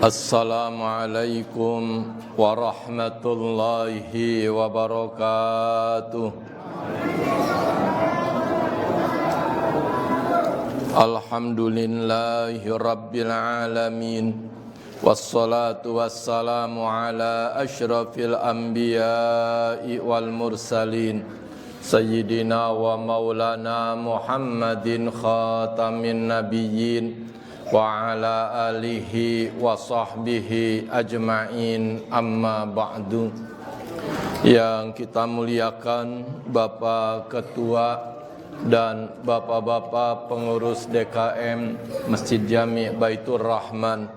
Assalamualaikum warahmatullahi wabarakatuh. Alhamdulillahi rabbil alamin. Wassalatu wassalamu ala asyrafil anbiya'i wal mursalin Sayyidina wa maulana Muhammadin khatamin nabiyyin wa ala alihi wa sahbihi ajma'in, amma ba'du. Yang kita muliakan Bapak Ketua dan Bapak-Bapak pengurus DKM Masjid Jami' Baitur Rahman,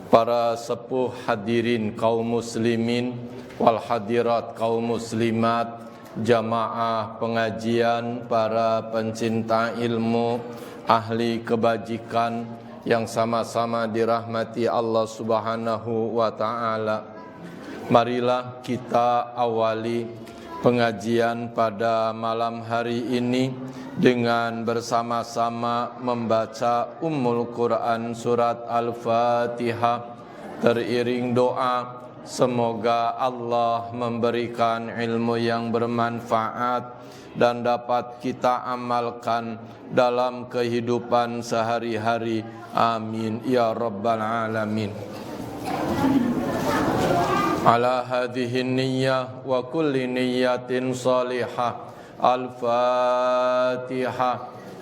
para sepuh hadirin kaum muslimin wal hadirat kaum muslimat, jamaah pengajian, para pencinta ilmu, ahli kebajikan yang sama-sama dirahmati Allah Subhanahu wa ta'ala. Marilah kita awali pengajian pada malam hari ini dengan bersama-sama membaca Ummul Quran surat Al-Fatihah, teriring doa semoga Allah memberikan ilmu yang bermanfaat dan dapat kita amalkan dalam kehidupan sehari-hari. Amin ya rabbal alamin. Ala hadhihi niyyah wa kulli niyyatin salihah. Al-Fatihah.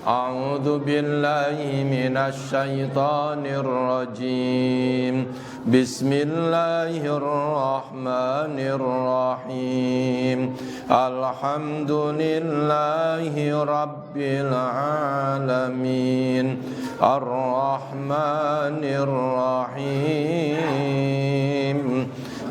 A'udzu billahi minasy syaithanir rajim. Bismillahirrahmanirrahim. Alhamdulillahi rabbil alamin. Ar-Rahmanir Rahim.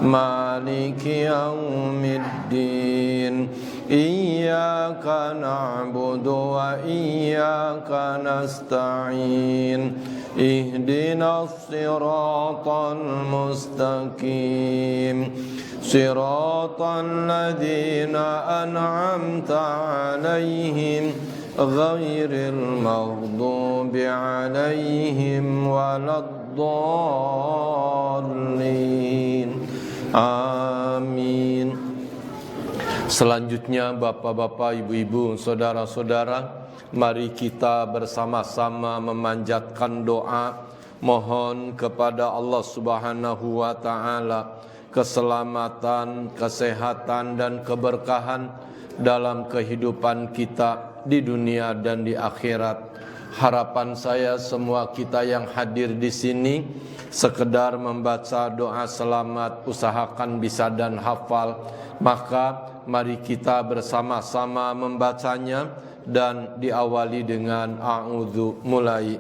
Maliki yaumiddin. Iyyaka na'budu wa iyyaka nasta'in. Ihdinas siratal mustaqim. Siratal ladzina an'amta 'alaihim ghairil maghdubi 'alaihim waladdallin. Amin. Selanjutnya Bapak-bapak, Ibu-ibu, saudara-saudara, mari kita bersama-sama memanjatkan doa, mohon kepada Allah Subhanahu wa ta'ala keselamatan, kesehatan dan keberkahan dalam kehidupan kita di dunia dan di akhirat. Harapan saya semua kita yang hadir di sini sekedar membaca doa selamat, usahakan bisa dan hafal. Maka mari kita bersama-sama membacanya dan diawali dengan a'udzu. Mulai.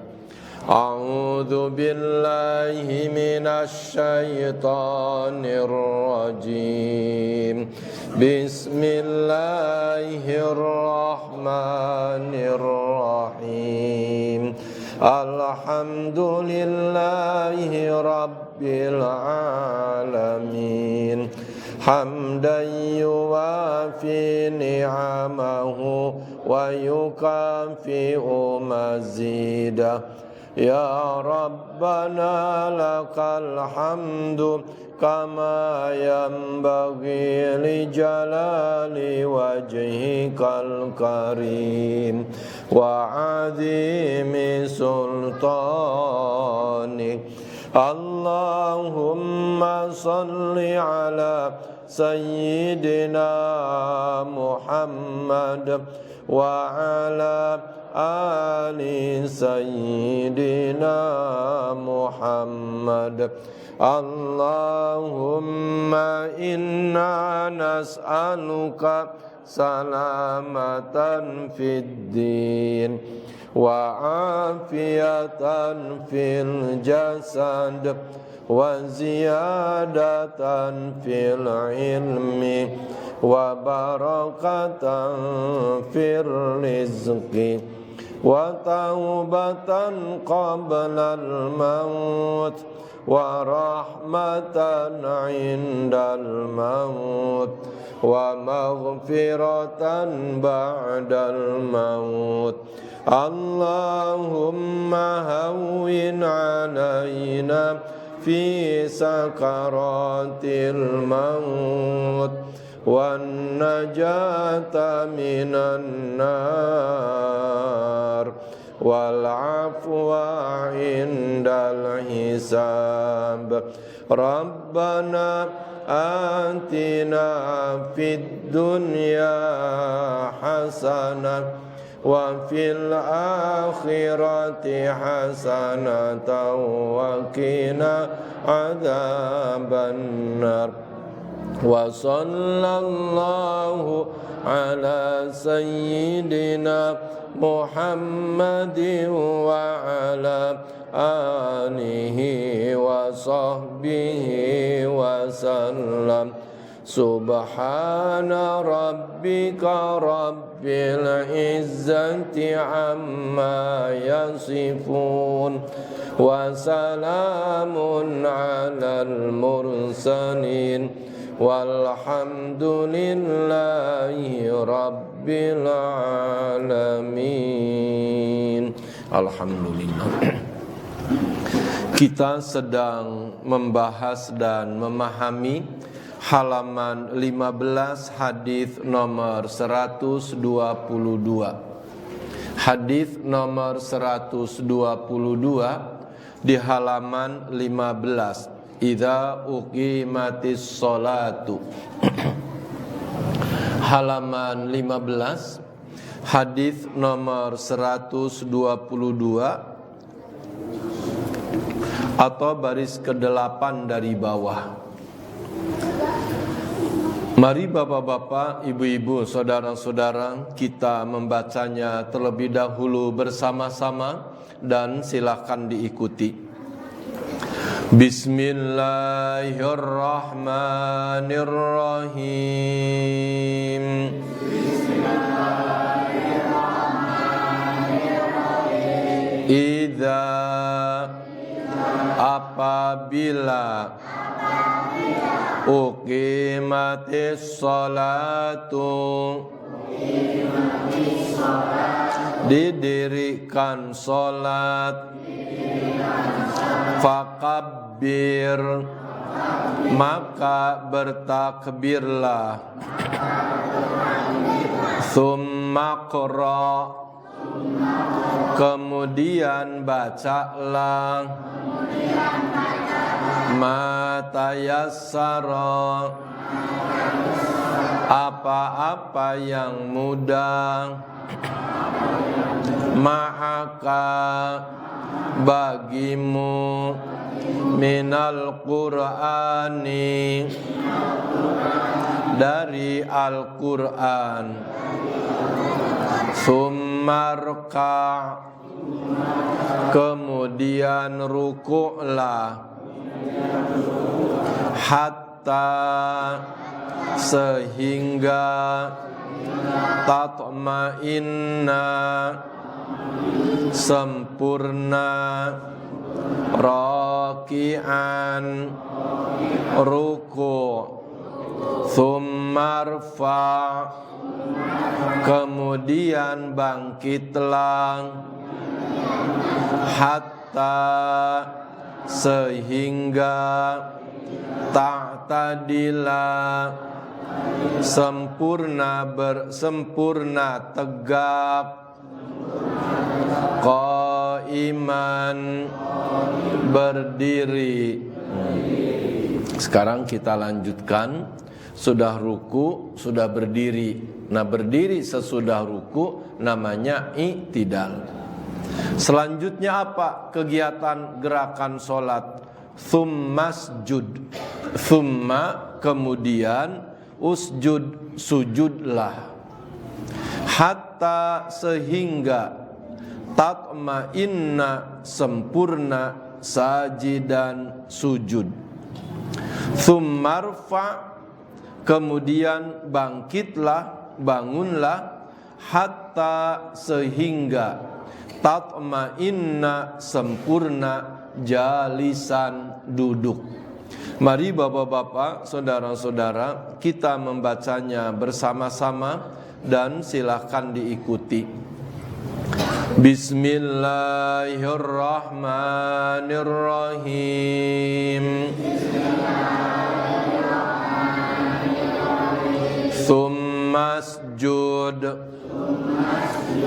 A'udzu billahi minasy syaithanir rajim. Bismillahirrahmanirrahim. Alhamdulillahi rabbil alamin. Hamdan yuwafi ni'amahu wa yukafi'u mazidah. Ya Rabbana lakal hamdu kama yanbaghi li jalali wajhikal karim wa azimi sultanik. Allahumma salli ala Sayyidina Muhammad wa ala ali Sayyidina Muhammad. Allahumma inna nas'aluka salamatan fid din wa afiyatan fil jasad wa ziyadatan fil ilmi wa barakatan fil rizqi wa taubatan qabla al-maut wa rahmatan 'indal maut wa maghfiratan ba'dal maut. Allahumma hawwin alaina fi sakaratil maut wan najata minan nar wal afwa indal hisab. Rabbana atina fid dunya hasanah wa fil akhirati hasanatan wa qina adzabannar. Wa sallallahu ala sayyidina Muhammadin wa ala alihi wa sahbihi wa sallam. Subhana rabbika rabbil izzati amma yasifun wa salamun alal mursalin walhamdulillahi rabbil alamin. Alhamdulillah. Kita sedang membahas dan memahami halaman 15 hadis nomor 122. Hadis nomor 122 di halaman 15. Idza uqimatis sholatu. Halaman 15 hadis nomor 122 atau baris ke-8 dari bawah. Mari bapak-bapak, ibu-ibu, saudara-saudara, kita membacanya terlebih dahulu bersama-sama dan silakan diikuti. Bismillahirrahmanirrahim. Idza apabila uqimatis sholatu didirikan sholat fakabbir maka bertakbirlah tsumma qra kemudian bacalah matayassara apa-apa yang mudah ma'aka bagimu minal qur'ani dari Al-Qur'an. Summarka kemudian rukuklah hatta sehingga tatma'inna sempurna raki'an ruku' tsummarfa kemudian bangkitlah hatta sehingga ta'tadila sempurna tegak qaiman berdiri. Sekarang kita lanjutkan. Sudah ruku, sudah berdiri. Nah, berdiri sesudah ruku namanya i'tidal. Selanjutnya apa kegiatan gerakan sholat? Tsummasjud. Tsumma kemudian usjud, sujudlah. Hatta sehingga tatma'inna sempurna sajidan sujud. Tsummarfa kemudian bangkitlah, bangunlah hatta sehingga tatma'inna sempurna jalisan duduk. Mari bapak-bapak, saudara-saudara, kita membacanya bersama-sama dan silakan diikuti. Bismillahirrahmanirrahim. Tsummasjud,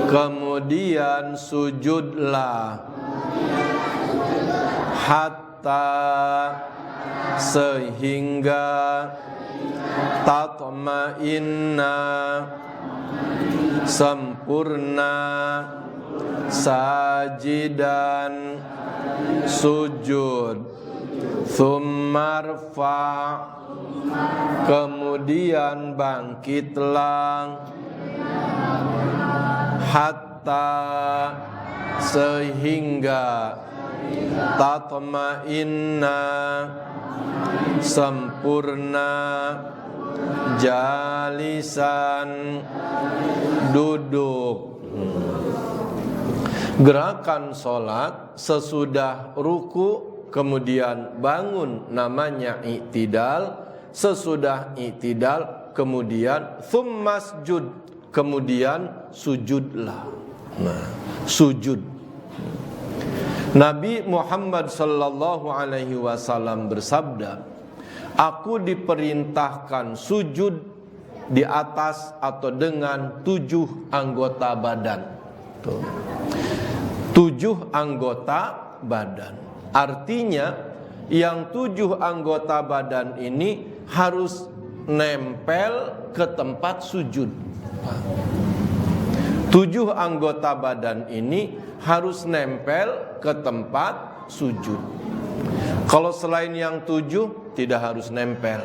kemudian sujudlah, hatta, sehingga, tatma'inna, sempurna, sajidan, sujud, tsummarfa, kemudian bangkitlah, hatta, sehingga, tatma'inna, sempurna, jalisan, duduk. Gerakan sholat sesudah ruku kemudian bangun namanya i'tidal, sesudah i'tidal kemudian tsummasjud, kemudian sujudlah. Nah, sujud. Nabi Muhammad sallallahu alaihi wasallam bersabda, aku diperintahkan sujud di atas atau dengan 7 anggota badan. Tuh. 7 anggota badan. Artinya yang 7 anggota badan ini harus nempel ke tempat sujud. 7 anggota badan ini harus nempel ke tempat sujud. Kalau selain yang 7 tidak harus nempel.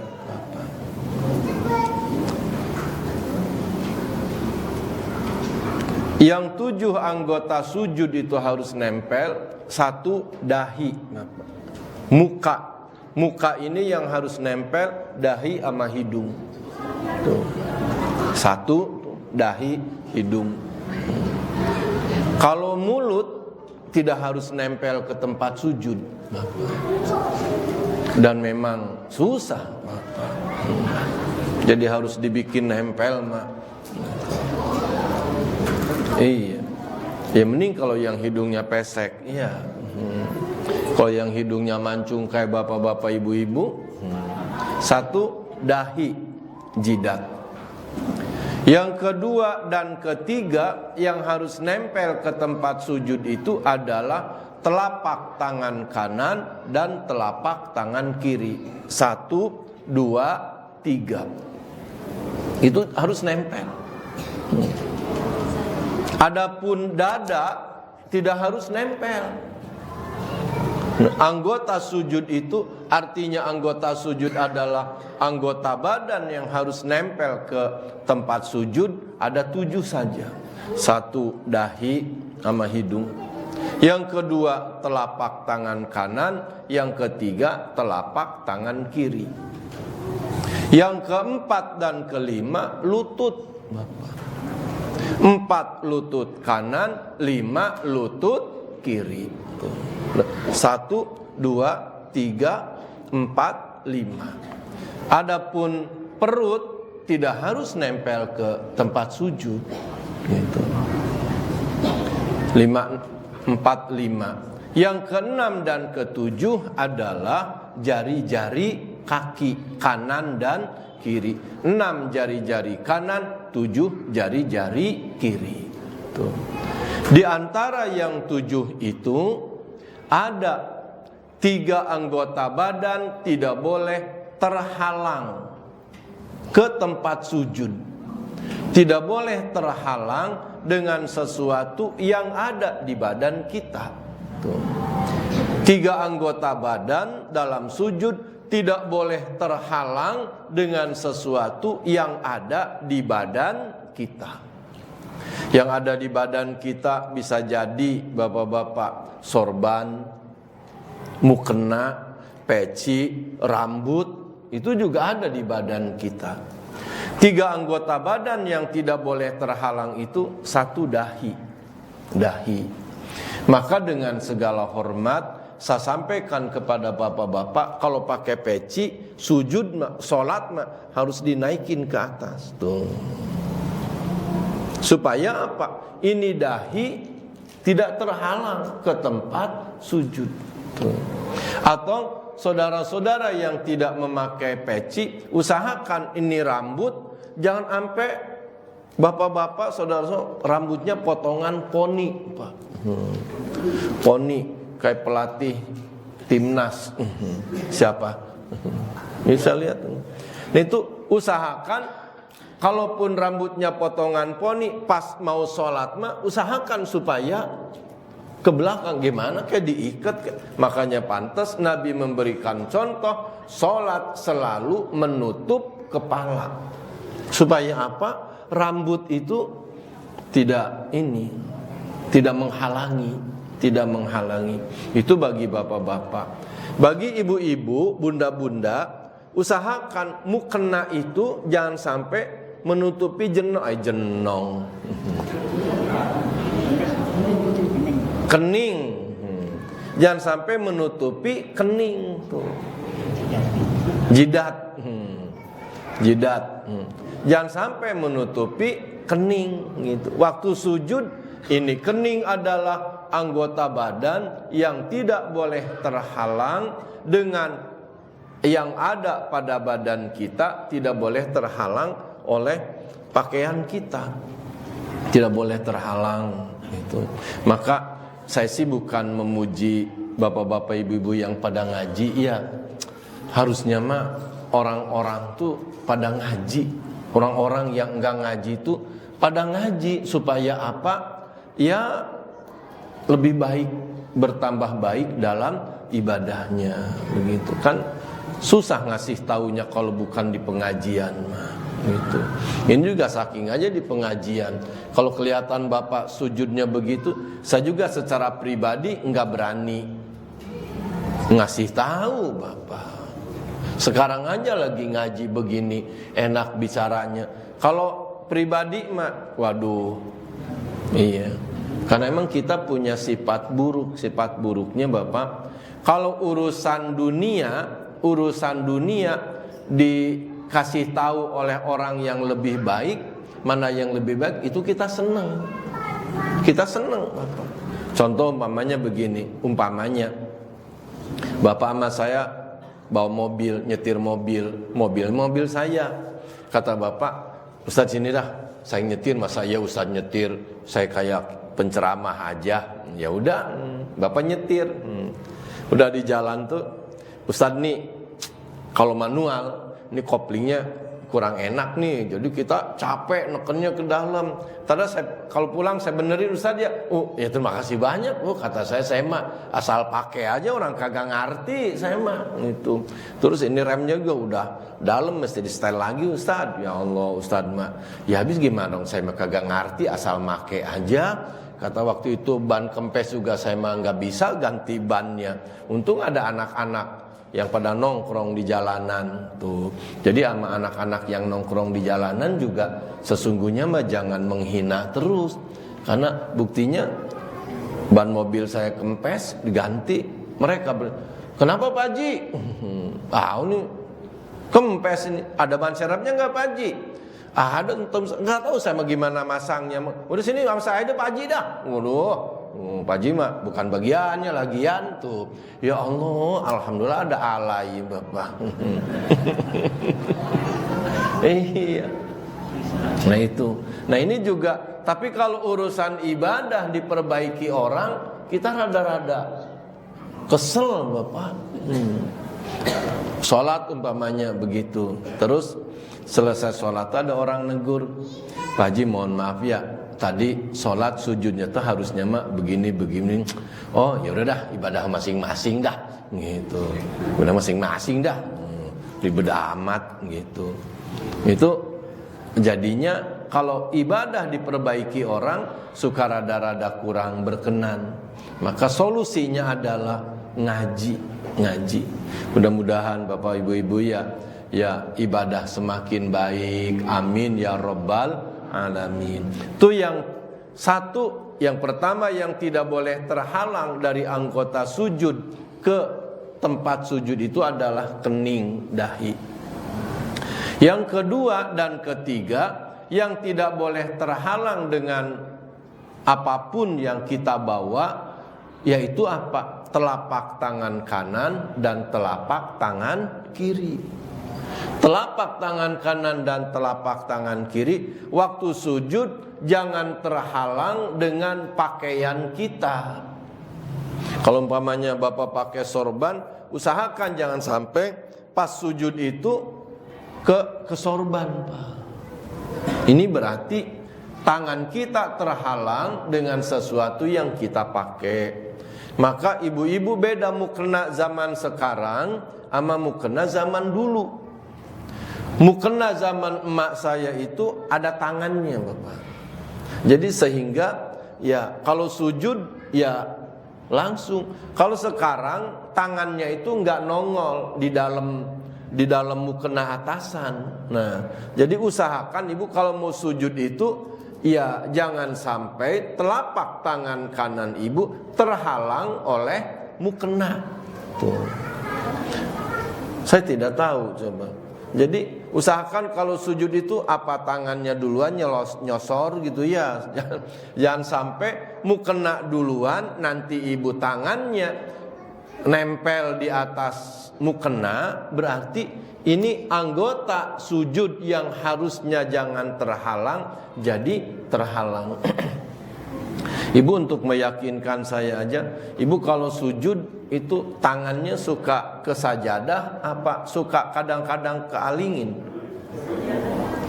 Yang 7 anggota sujud itu harus nempel. 1, dahi, muka. Muka ini yang harus nempel, dahi sama hidung. Tuh. 1, dahi, hidung. Kalau mulut tidak harus nempel ke tempat sujud. Dan memang susah. Jadi harus dibikin nempel, Mak. Iya. Ya mending kalau yang hidungnya pesek. Iya. Kalau yang hidungnya mancung kayak bapak-bapak ibu-ibu. 1, dahi, jidat. Yang kedua dan ketiga yang harus nempel ke tempat sujud itu adalah telapak tangan kanan dan telapak tangan kiri. 1, 2, 3. Itu harus nempel. Adapun dada tidak harus nempel. Anggota sujud itu artinya anggota sujud adalah anggota badan yang harus nempel ke tempat sujud ada 7 saja. 1, dahi sama hidung. Yang kedua telapak tangan kanan, yang ketiga telapak tangan kiri. Yang keempat dan kelima lutut. 4 lutut kanan, 5 lutut kiri. 1, 2, 3, 4, 5. Adapun perut tidak harus nempel ke tempat sujud. Gitu. 5, 4, 5. Yang keenam dan ketujuh adalah jari-jari kaki kanan dan kiri. 6 jari-jari kanan, 7 jari-jari kiri. Tuh. Di antara yang 7 itu ada 3 anggota badan tidak boleh terhalang ke tempat sujud. Tidak boleh terhalang dengan sesuatu yang ada di badan kita. Tuh. 3 anggota badan dalam sujud tidak boleh terhalang dengan sesuatu yang ada di badan kita. Yang ada di badan kita bisa jadi bapak-bapak sorban, mukena, peci, rambut, itu juga ada di badan kita. 3 anggota badan yang tidak boleh terhalang itu 1 dahi. Dahi. Maka dengan segala hormat saya sampaikan kepada bapak-bapak, kalau pakai peci, sujud, sholat harus dinaikin ke atas. Tuh. Supaya apa? Ini dahi tidak terhalang ke tempat sujud. Tuh. Atau saudara-saudara yang tidak memakai peci, usahakan ini rambut jangan sampai Bapak-bapak, saudara-saudara, rambutnya potongan poni, Pak. Poni kayak pelatih timnas. Siapa? Bisa lihat. Nah, itu usahakan kalaupun rambutnya potongan poni, pas mau sholat mah usahakan supaya ke belakang. Gimana kayak diikat. Makanya pantas Nabi memberikan contoh, sholat selalu menutup kepala. Supaya apa? Rambut itu tidak menghalangi. Itu bagi bapak-bapak. Bagi ibu-ibu, bunda-bunda, usahakan mukena itu jangan sampai menutupi kening. Jangan sampai menutupi kening tuh. Jidat. Jangan sampai menutupi kening gitu. Waktu sujud ini kening adalah anggota badan yang tidak boleh terhalang dengan yang ada pada badan kita, tidak boleh terhalang oleh pakaian kita. Tidak boleh terhalang gitu. Maka saya sih bukan memuji bapak-bapak ibu-ibu yang pada ngaji, ya harusnya mah orang-orang tuh pada ngaji. Orang-orang yang enggak ngaji itu pada ngaji supaya apa? Ya lebih baik, bertambah baik dalam ibadahnya. Begitu kan, susah ngasih taunya kalau bukan di pengajian mah. Gitu. Ini juga saking aja di pengajian. Kalau kelihatan bapak sujudnya begitu, saya juga secara pribadi enggak berani ngasih tahu bapak. Sekarang aja lagi ngaji begini, enak bicaranya. Kalau pribadi mah, waduh, iya. Karena emang kita punya sifat buruk. Sifat buruknya Bapak, kalau urusan dunia dikasih tahu oleh orang yang lebih baik, mana yang lebih baik, itu kita seneng. Kita seneng Bapak. Contoh umpamanya begini, Bapak sama saya bawa mobil, nyetir mobil saya. Kata bapak, Ustadz sini dah, saya nyetir, masa ya Ustadz nyetir, saya kayak penceramah aja. Ya udah, bapak nyetir. Udah di jalan tuh, Ustadz nih, kalau manual, ini koplingnya kurang enak nih, jadi kita capek nekennya ke dalam. Tadi kalau pulang saya benerin Ustadz ya. Ya terima kasih banyak. Kata saya mah asal pakai aja, orang kagak ngerti saya mah itu. Terus ini remnya juga udah dalam, mesti di setel lagi Ustadz. Ya Allah Ustadz mah, ya habis gimana dong, saya mah kagak ngerti, asal pakai aja. Kata waktu itu ban kempes juga saya mah nggak bisa ganti bannya. Untung ada anak-anak yang pada nongkrong di jalanan tuh. Jadi sama anak-anak yang nongkrong di jalanan juga sesungguhnya mah jangan menghina terus. Karena buktinya ban mobil saya kempes diganti, mereka kenapa Pak Haji? Ini kempes ini, ada ban serepnya enggak Pak Haji? Ada, enggak tahu saya mah gimana masangnya. Udah sini sama saya aja Pak Haji dah. Waduh. Pak Haji mah bukan bagiannya, lagian tuh. Ya Allah, alhamdulillah ada alay Bapak. Iya. Nah itu. Nah ini juga. Tapi kalau urusan ibadah diperbaiki orang, kita rada-rada kesel Bapak. Sholat umpamanya begitu. Terus selesai sholat ada orang negur, Pak Haji mohon maaf ya, tadi sholat sujudnya tuh harusnya mah begini. Oh ya udah dah, ibadah masing-masing dah gitu. Ibadah masing-masing dah. Ribet amat gitu. Itu jadinya kalau ibadah diperbaiki orang suka rada-rada kurang berkenan. Maka solusinya adalah ngaji. Mudah-mudahan Bapak Ibu-ibu ya ibadah semakin baik. Amin ya rabbal alamin. Itu yang satu, yang pertama yang tidak boleh terhalang dari anggota sujud ke tempat sujud itu adalah kening dahi. Yang kedua dan ketiga yang tidak boleh terhalang dengan apapun yang kita bawa, yaitu apa? Telapak tangan kanan dan telapak tangan kiri. Telapak tangan kanan dan telapak tangan kiri waktu sujud jangan terhalang dengan pakaian kita. Kalau umpamanya Bapak pakai sorban, usahakan jangan sampai pas sujud itu ke sorban, Pak. Ini berarti tangan kita terhalang dengan sesuatu yang kita pakai. Maka ibu-ibu beda mukena zaman sekarang sama mukena zaman dulu. Mukena zaman emak saya itu ada tangannya, Bapak. Jadi sehingga ya kalau sujud ya langsung. Kalau sekarang tangannya itu nggak nongol di dalam mukena atasan. Nah, jadi usahakan ibu kalau mau sujud itu ya jangan sampai telapak tangan kanan ibu terhalang oleh mukena. Tuh. Saya tidak tahu coba. Jadi usahakan kalau sujud itu apa tangannya duluan nyosor gitu ya. Jangan sampai mukena duluan nanti ibu tangannya nempel di atas mukena, berarti ini anggota sujud yang harusnya jangan terhalang jadi terhalang. Ibu untuk meyakinkan saya aja, ibu kalau sujud itu tangannya suka ke sajadah apa suka kadang-kadang kealingin?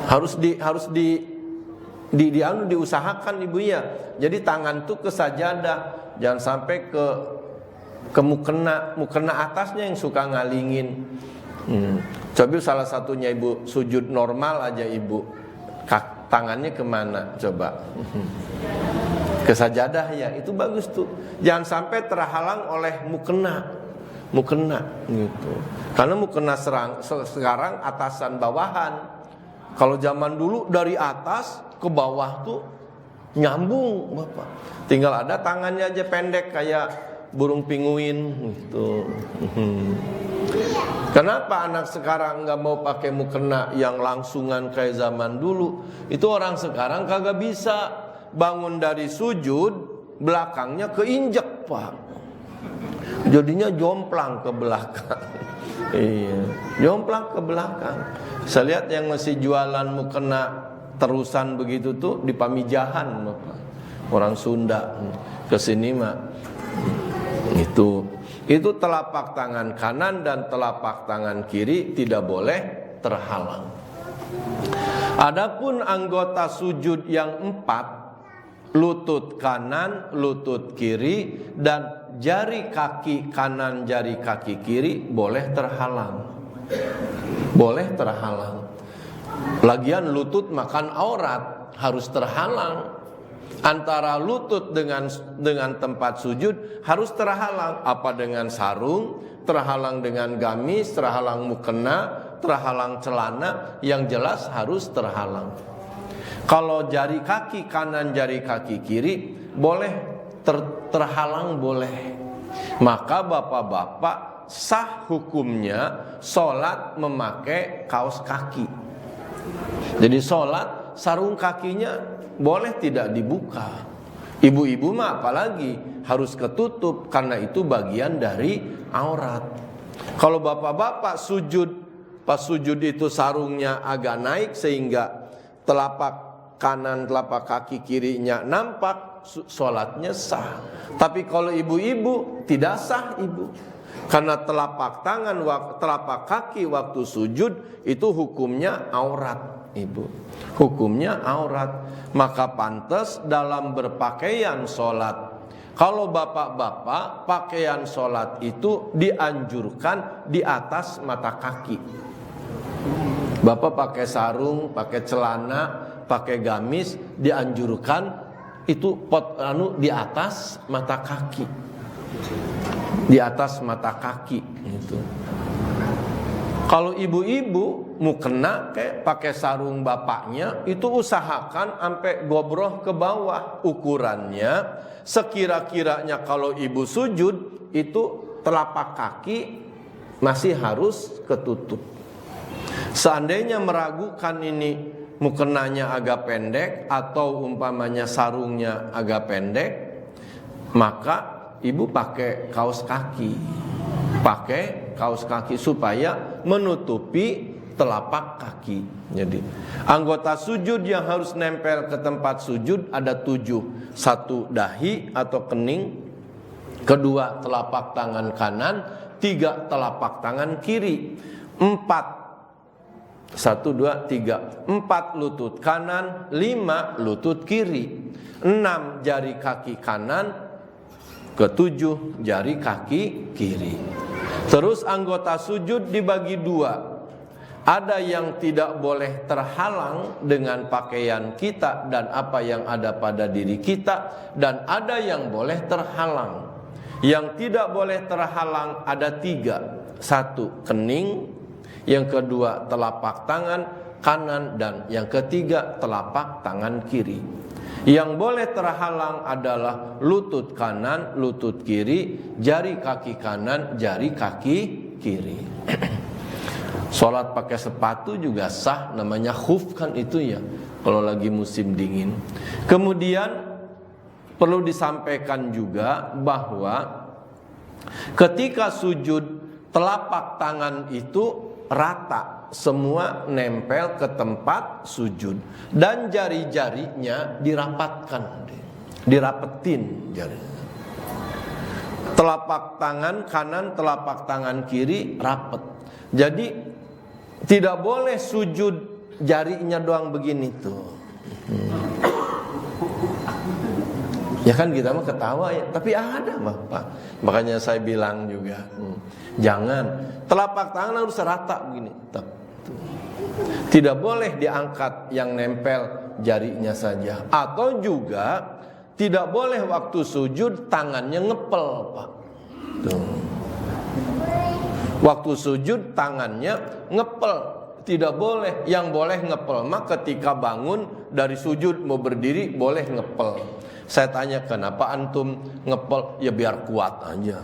Harus diusahakan ibu ya. Jadi tangan tuh ke sajadah, jangan sampai ke mukena atasnya yang suka ngalingin. Coba salah satunya ibu sujud normal aja ibu, tangannya kemana coba? Ke sajadah ya, itu bagus tuh. Jangan sampai terhalang oleh mukena gitu. Karena mukena sekarang atasan bawahan. Kalau zaman dulu dari atas ke bawah tuh nyambung, Bapak. Tinggal ada tangannya aja pendek kayak burung pinguin gitu. Kenapa anak sekarang nggak mau pakai mukena yang langsungan kayak zaman dulu? Itu orang sekarang kagak bisa bangun dari sujud belakangnya keinjek, Pak. Jadinya jomplang ke belakang. Iya, jomplang ke belakang. Saya lihat yang masih jualan mukena terusan begitu tuh di Pamijahan, Bapak. Orang Sunda kesini mah. Itu telapak tangan kanan dan telapak tangan kiri tidak boleh terhalang. Adapun anggota sujud yang 4, lutut kanan, lutut kiri, dan jari kaki kanan, jari kaki kiri boleh terhalang. Boleh terhalang. Lagian lutut makan aurat, harus terhalang. Antara lutut dengan tempat sujud harus terhalang. Apa dengan sarung, terhalang dengan gamis, terhalang mukena, terhalang celana, yang jelas harus terhalang. Kalau jari kaki kanan, jari kaki kiri boleh terhalang boleh. Maka bapak-bapak sah hukumnya sholat memakai kaos kaki. Jadi sholat sarung kakinya boleh tidak dibuka. Ibu-ibu mah apalagi harus ketutup karena itu bagian dari aurat. Kalau bapak-bapak sujud, pas sujud itu sarungnya agak naik sehingga telapak kanan telapak kaki kirinya nampak, sholatnya sah. Tapi kalau ibu-ibu tidak sah ibu, karena telapak tangan, telapak kaki waktu sujud itu hukumnya aurat ibu, hukumnya aurat. Maka pantas dalam berpakaian sholat, kalau bapak-bapak pakaian sholat itu dianjurkan di atas mata kaki. Bapak pakai sarung, pakai celana, pakai gamis, dianjurkan itu di atas mata kaki. Di atas mata kaki itu. Kalau ibu-ibu mukena kayak pakai sarung bapaknya, itu usahakan sampai gobroh ke bawah. Ukurannya sekira-kiranya kalau ibu sujud itu telapak kaki masih harus ketutup. Seandainya meragukan ini mukenanya agak pendek atau umpamanya sarungnya agak pendek, maka ibu pakai kaos kaki supaya menutupi telapak kaki. Jadi anggota sujud yang harus nempel ke tempat sujud ada 7. 1 dahi atau kening, 2 telapak tangan kanan, 3 telapak tangan kiri, 4 1, 2, 3 4 lutut kanan, 5 lutut kiri, 6 jari kaki kanan, 7 jari kaki kiri. Terus anggota sujud dibagi 2. Ada yang tidak boleh terhalang dengan pakaian kita dan apa yang ada pada diri kita, dan ada yang boleh terhalang. Yang tidak boleh terhalang ada 3. 1 kening, yang kedua telapak tangan kanan, dan yang ketiga telapak tangan kiri. Yang boleh terhalang adalah lutut kanan, lutut kiri, jari kaki kanan, jari kaki kiri. Sholat pakai sepatu juga sah, namanya khuf kan itu ya, kalau lagi musim dingin. Kemudian perlu disampaikan juga bahwa ketika sujud telapak tangan itu rata, semua nempel ke tempat sujud, dan jari-jarinya dirapatkan, dirapetin jarinya. Telapak tangan kanan, telapak tangan kiri rapet. Jadi tidak boleh sujud jarinya doang begini tuh. Ya kan kita mah ketawa ya, tapi ada Bapak. Makanya saya bilang juga, jangan telapak tangan harus rata begini. Tidak boleh diangkat yang nempel jarinya saja. Atau juga tidak boleh waktu sujud tangannya ngepel, Pak. Tuh. Waktu sujud tangannya ngepel, tidak boleh. Yang boleh ngepel mah ketika bangun dari sujud mau berdiri boleh ngepel. Saya tanya, kenapa antum ngepel? Ya biar kuat aja.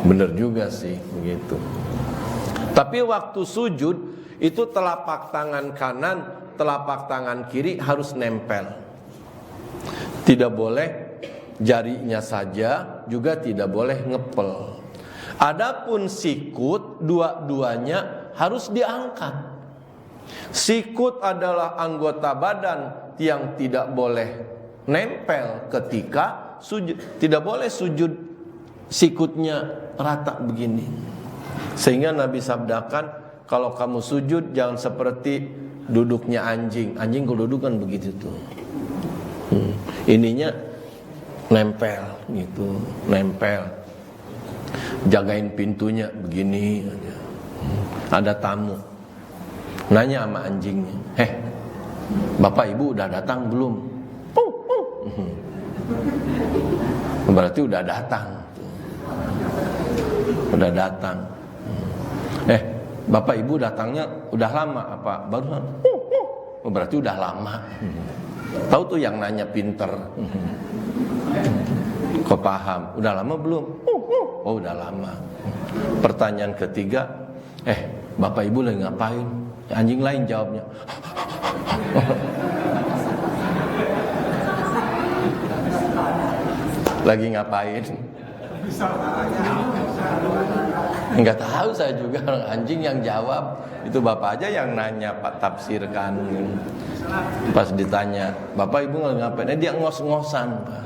Bener juga sih begitu. Tapi waktu sujud itu telapak tangan kanan, telapak tangan kiri harus nempel. Tidak boleh jarinya saja, juga tidak boleh ngepel. Adapun sikut, dua-duanya harus diangkat. Sikut adalah anggota badan yang tidak boleh nempel ketika sujud. Tidak boleh sujud sikutnya rata begini. Sehingga Nabi sabdakan, kalau kamu sujud jangan seperti duduknya anjing. Anjing kalau duduk kan begitu tuh. Ininya nempel gitu, nempel. Jagain pintunya begini aja. Ada tamu, nanya sama anjingnya, Bapak Ibu udah datang belum? Berarti udah datang. Udah datang. Bapak Ibu datangnya udah lama apa? Barusan. Berarti udah lama. Tahu tuh yang nanya pinter. Kok paham? Udah lama belum? Oh udah lama. Pertanyaan ketiga, Bapak Ibu lagi ngapain? Anjing lain jawabnya. Lagi ngapain? Enggak tahu saya juga, anjing yang jawab. Itu bapak aja yang nanya, Pak tafsirkan. Pas ditanya, Bapak Ibu lagi ngapain? Dia ngos-ngosan, Pak.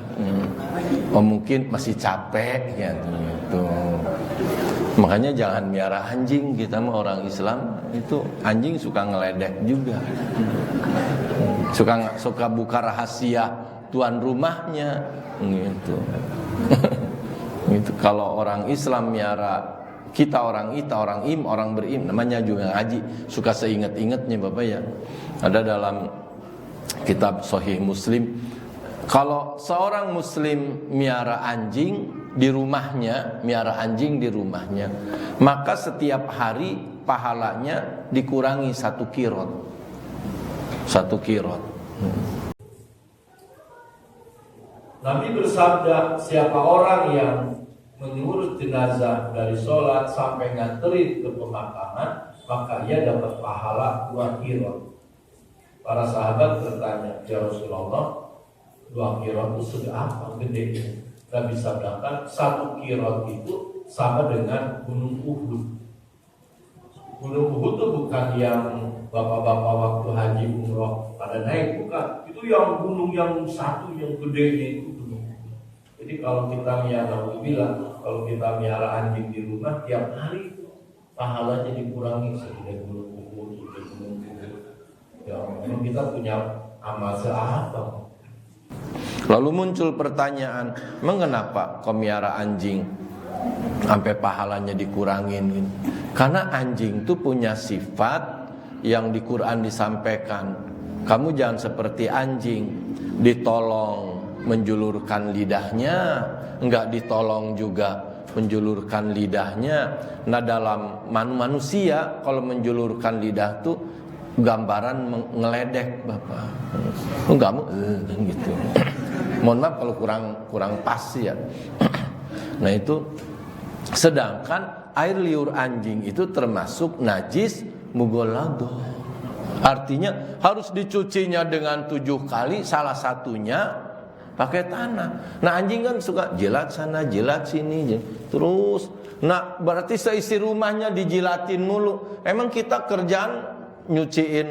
Oh mungkin masih capek gitu. Makanya jangan miara anjing, kita mah orang Islam itu anjing suka ngeledek juga. Suka buka rahasia tuan rumahnya gitu. Gitu. Kalau orang Islam miara kita orang berim, namanya juga ngaji, suka seinget-ingetnya Bapak ya. Ada dalam kitab Sahih Muslim, kalau seorang muslim miara anjing di rumahnya, maka setiap hari pahalanya dikurangi 1 kirot. 1 kirot. Nabi bersabda, siapa orang yang mengurus jenazah dari sholat sampai nganterin ke pemakaman, maka ia dapat pahala 2 kirot. Para sahabat bertanya, ya Rasulullah, 2 kirot itu sudah apa gede? Nabi sabdakan 1 kirot itu sama dengan gunung Uhud. Gunung Uhud itu bukan yang bapak-bapak waktu haji umroh pada naik, bukan. Itu yang gunung yang satu yang gedenya itu gunung. Jadi kalau kita kalau kita miara anjing di rumah tiap hari pahalanya dikurangi sekitar gunung. Ya, memang kita punya amal seapa. Lalu muncul pertanyaan, mengapa kau miara anjing sampai pahalanya dikurangin? Karena anjing itu punya sifat yang di Quran disampaikan. Kamu jangan seperti anjing, ditolong menjulurkan lidahnya, enggak ditolong juga menjulurkan lidahnya. Nah, dalam manusia kalau menjulurkan lidah tuh gambaran ngeledek, Bapak. Enggak mau gitu. Mohon maaf kalau kurang pas ya. Nah, itu sedangkan air liur anjing itu termasuk najis mughalladah. Artinya harus dicucinya dengan 7 kali, salah satunya pakai tanah. Nah, anjing kan suka jilat sana, jilat sini, terus. Nah, berarti seisi rumahnya dijilatin mulu. Emang kita kerjaan nyuciin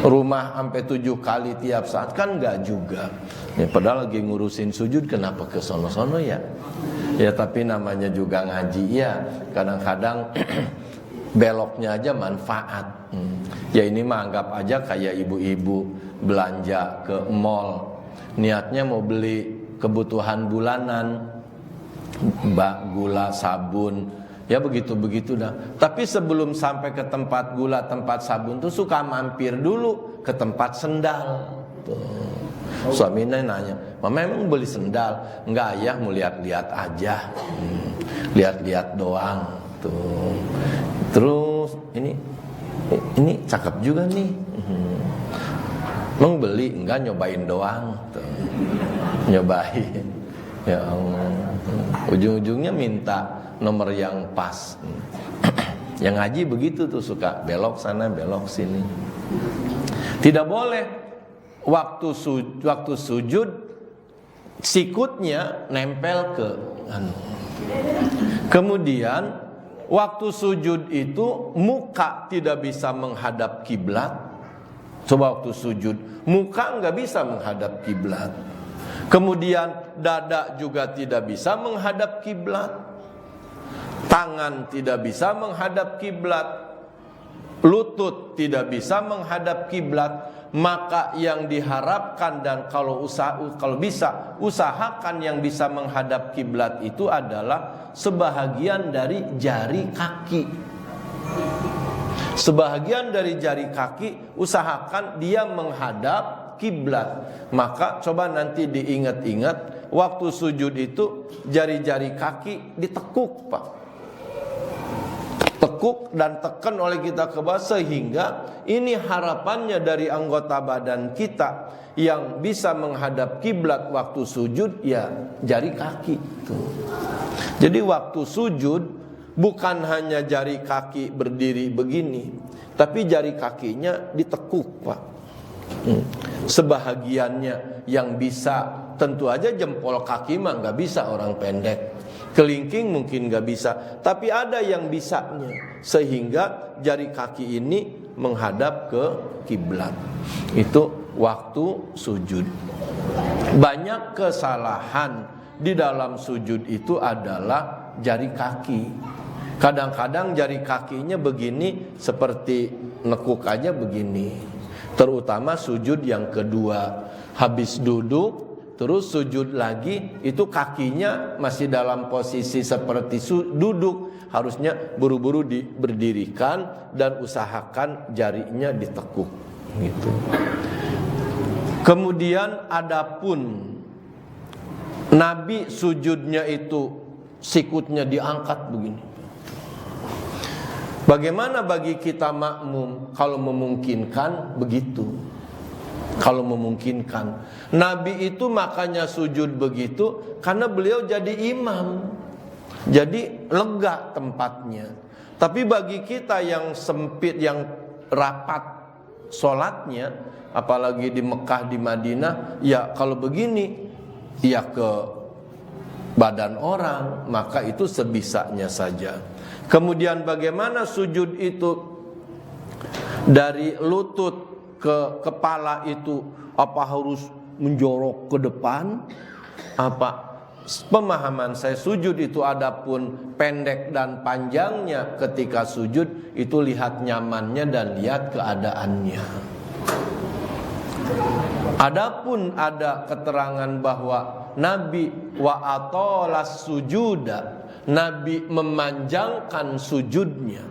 rumah sampai 7 kali tiap saat? Kan enggak juga ya, padahal lagi ngurusin sujud, kenapa ke sono-sono ya? Ya tapi namanya juga ngaji ya, kadang-kadang beloknya aja manfaat. Ya ini mah anggap aja kayak ibu-ibu belanja ke mall, niatnya mau beli kebutuhan bulanan, gula, sabun, ya begitu-begitu dah. Tapi sebelum sampai ke tempat gula, tempat sabun tuh suka mampir dulu ke tempat sendal. Tuh. Suaminya nanya, "Mama emang beli sendal?" "Enggak, Ayah mau lihat-lihat aja." Lihat-lihat doang. Tuh. Terus ini cakep juga nih. "Emang beli?" "Enggak, nyobain doang." Tuh. Nyobain. Ya Allah. Ujung-ujungnya minta nomor yang pas. Yang ngaji begitu tuh, suka belok sana belok sini. Tidak boleh waktu sujud sikutnya nempel ke Kemudian waktu sujud itu muka tidak bisa menghadap kiblat. Coba waktu sujud muka nggak bisa menghadap kiblat. Kemudian dada juga tidak bisa menghadap kiblat. Tangan tidak bisa menghadap kiblat, lutut tidak bisa menghadap kiblat. Maka yang diharapkan dan kalau bisa usahakan yang bisa menghadap kiblat itu adalah sebahagian dari jari kaki. Sebahagian dari jari kaki usahakan dia menghadap kiblat. Maka coba nanti diingat-ingat waktu sujud itu jari-jari kaki ditekuk, Pak. Tekuk dan tekan oleh kita ke bawah, sehingga ini harapannya dari anggota badan kita yang bisa menghadap kiblat waktu sujud, ya jari kaki tuh. Jadi waktu sujud bukan hanya jari kaki berdiri begini, tapi jari kakinya ditekuk, Pak. Sebahagiannya yang bisa, tentu aja jempol kaki mah nggak bisa orang pendek. Kelingking mungkin gak bisa, tapi ada yang bisanya, sehingga jari kaki ini menghadap ke kiblat. Itu waktu sujud. Banyak kesalahan di dalam sujud itu adalah jari kaki. Kadang-kadang jari kakinya begini, seperti nekuk aja begini. Terutama sujud yang kedua, habis duduk terus sujud lagi, itu kakinya masih dalam posisi seperti duduk. Harusnya buru-buru berdirikan dan usahakan jarinya ditekuk gitu. Kemudian adapun Nabi sujudnya itu sikutnya diangkat begini. Bagaimana bagi kita makmum kalau memungkinkan begitu? Kalau memungkinkan, Nabi itu makanya sujud begitu karena beliau jadi imam, jadi lega tempatnya. Tapi bagi kita yang sempit, yang rapat sholatnya, apalagi di Mekah, di Madinah, ya kalau begini, ya ke badan orang, maka itu sebisanya saja. Kemudian bagaimana sujud itu dari lutut ke kepala itu, apa harus menjorok ke depan? Apa pemahaman saya sujud itu adapun pendek dan panjangnya ketika sujud itu lihat nyamannya dan lihat keadaannya. Adapun ada keterangan bahwa Nabi wa atalas sujuda, Nabi memanjangkan sujudnya.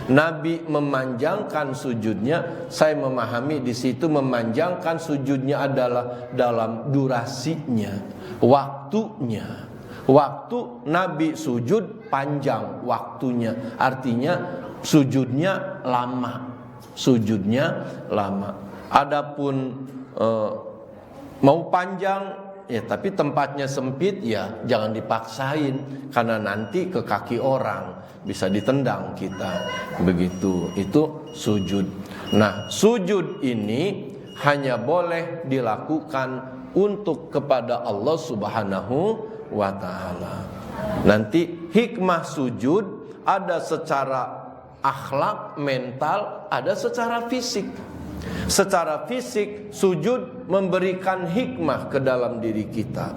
Nabi memanjangkan sujudnya. Saya memahami di situ memanjangkan sujudnya adalah dalam durasinya, waktunya. Waktu Nabi sujud panjang waktunya, artinya sujudnya lama. Sujudnya lama. Adapun mau panjang ya, tapi tempatnya sempit ya jangan dipaksain, karena nanti ke kaki orang bisa ditendang kita. Begitu, itu sujud. Nah, sujud ini hanya boleh dilakukan untuk kepada Allah Subhanahu wa ta'ala. Nanti hikmah sujud ada secara akhlak, mental, ada secara fisik. Secara fisik, sujud memberikan hikmah ke dalam diri kita,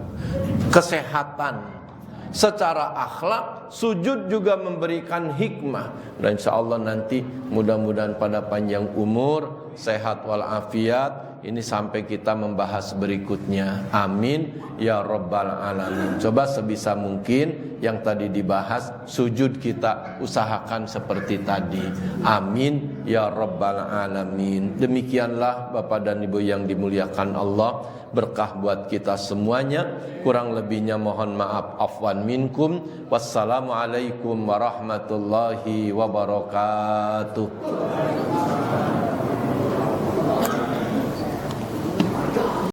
kesehatan. Secara akhlak, sujud juga memberikan hikmah. Dan insya Allah nanti mudah-mudahan pada panjang umur, sehat walafiat. Ini sampai kita membahas berikutnya. Amin ya rabbal alamin. Coba sebisa mungkin yang tadi dibahas sujud kita usahakan seperti tadi. Amin ya rabbal alamin. Demikianlah Bapak dan Ibu yang dimuliakan Allah, berkah buat kita semuanya. Kurang lebihnya mohon maaf, afwan minkum. Wassalamualaikum warahmatullahi wabarakatuh.